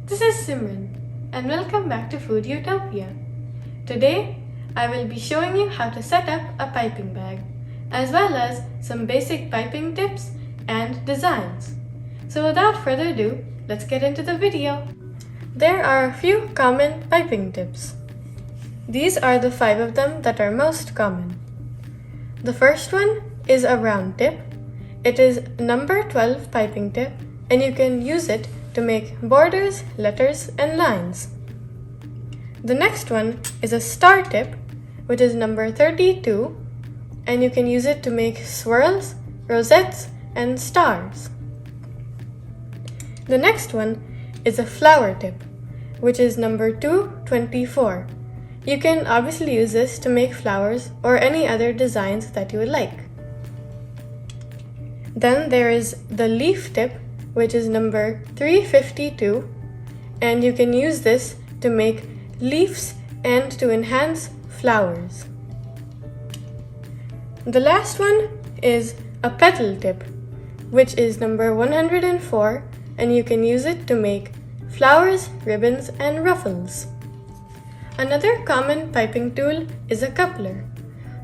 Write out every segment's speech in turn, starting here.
This is Simran and welcome back to Food Utopia. Today I will be showing you how to set up a piping bag as well as some basic piping tips and designs. So without further ado, let's get into the video. There are a few common piping tips. These are the 5 of them that are most common. The first one is a round tip. It is number 12 piping tip and you can use it to make borders, letters, and lines. The next one is a star tip, which is number 32, and you can use it to make swirls, rosettes, and stars. The next one is a flower tip, which is number 224. You can obviously use this to make flowers or any other designs that you would like. Then there is the leaf tip, which is number 352, and you can use this to make leaves and to enhance flowers. The last one is a petal tip, which is number 104, and you can use it to make flowers, ribbons, and ruffles. Another common piping tool is a coupler.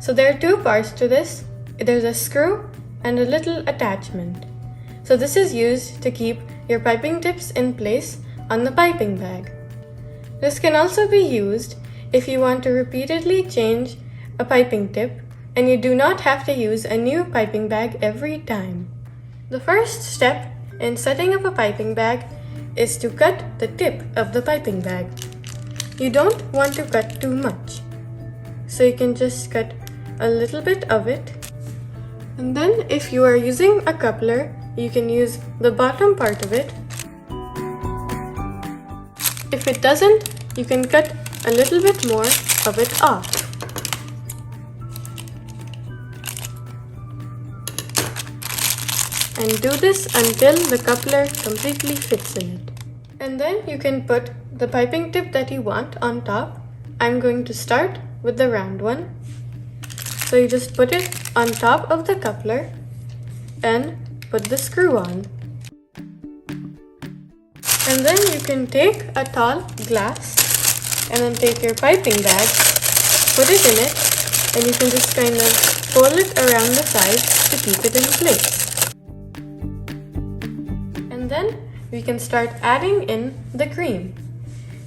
So there are 2 parts to this. There's a screw and a little attachment. So this is used to keep your piping tips in place on the piping bag. This can also be used if you want to repeatedly change a piping tip and you do not have to use a new piping bag every time. The first step in setting up a piping bag is to cut the tip of the piping bag. You don't want to cut too much, so you can just cut a little bit of it. And then if you are using a coupler, you can use the bottom part of it. If it doesn't, you can cut a little bit more of it off. And do this until the coupler completely fits in it. And then you can put the piping tip that you want on top. I'm going to start with the round one. So you just put it on top of the coupler and put the screw on. And then you can take a tall glass and then take your piping bag, put it in it, and you can just kind of fold it around the sides to keep it in place. And then we can start adding in the cream.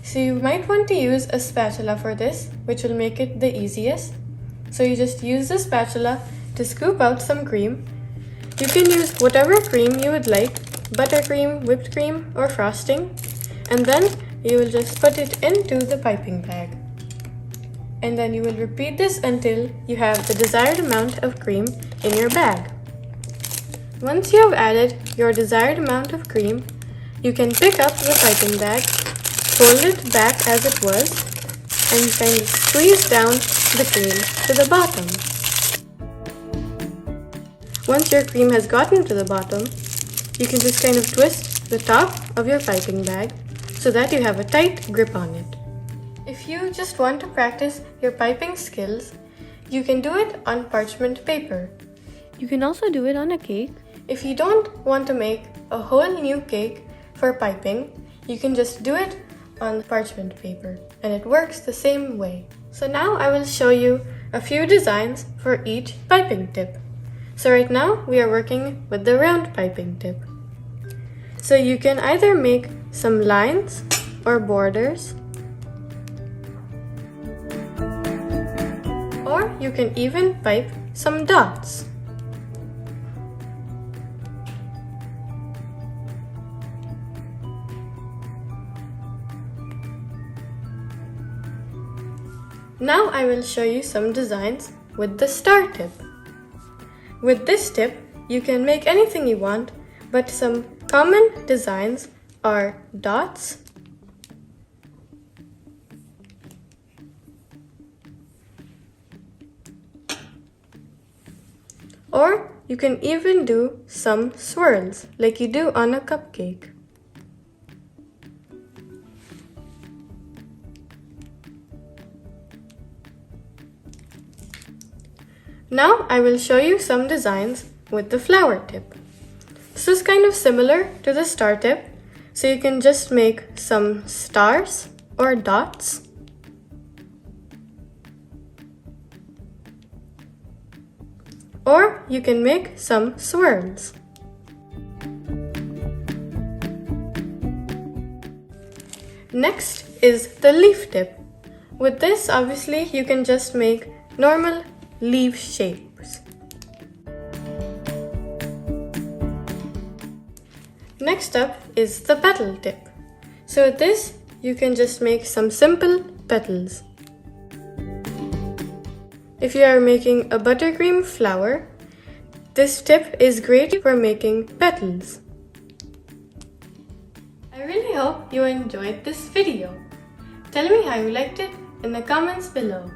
So you might want to use a spatula for this, which will make it the easiest. So you just use the spatula to scoop out some cream. You can use whatever cream you would like, buttercream, whipped cream, or frosting. And then you will just put it into the piping bag. And then you will repeat this until you have the desired amount of cream in your bag. Once you have added your desired amount of cream, you can pick up the piping bag, fold it back as it was, and kind of squeeze down the cream to the bottom. Once your cream has gotten to the bottom, you can just kind of twist the top of your piping bag so that you have a tight grip on it. If you just want to practice your piping skills, you can do it on parchment paper. You can also do it on a cake. If you don't want to make a whole new cake for piping, you can just do it on parchment paper, and it works the same way. So now I will show you a few designs for each piping tip. So right now we are working with the round piping tip. So you can either make some lines or borders, or you can even pipe some dots. Now I will show you some designs with the star tip. With this tip, you can make anything you want, but some common designs are dots, or you can even do some swirls like you do on a cupcake. Now I will show you some designs with the flower tip. This is kind of similar to the star tip, So you can just make some stars or dots. Or you can make some swirls. Next is the leaf tip. With this, obviously, you can just make normal leaf shapes. Next up is the petal tip. So with this, you can just make some simple petals. If you are making a buttercream flower, this tip is great for making petals. I really hope you enjoyed this video. Tell me how you liked it in the comments below.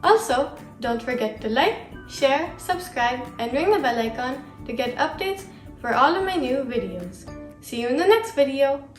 Also, don't forget to like, share, subscribe, and ring the bell icon to get updates for all of my new videos. See you in the next video!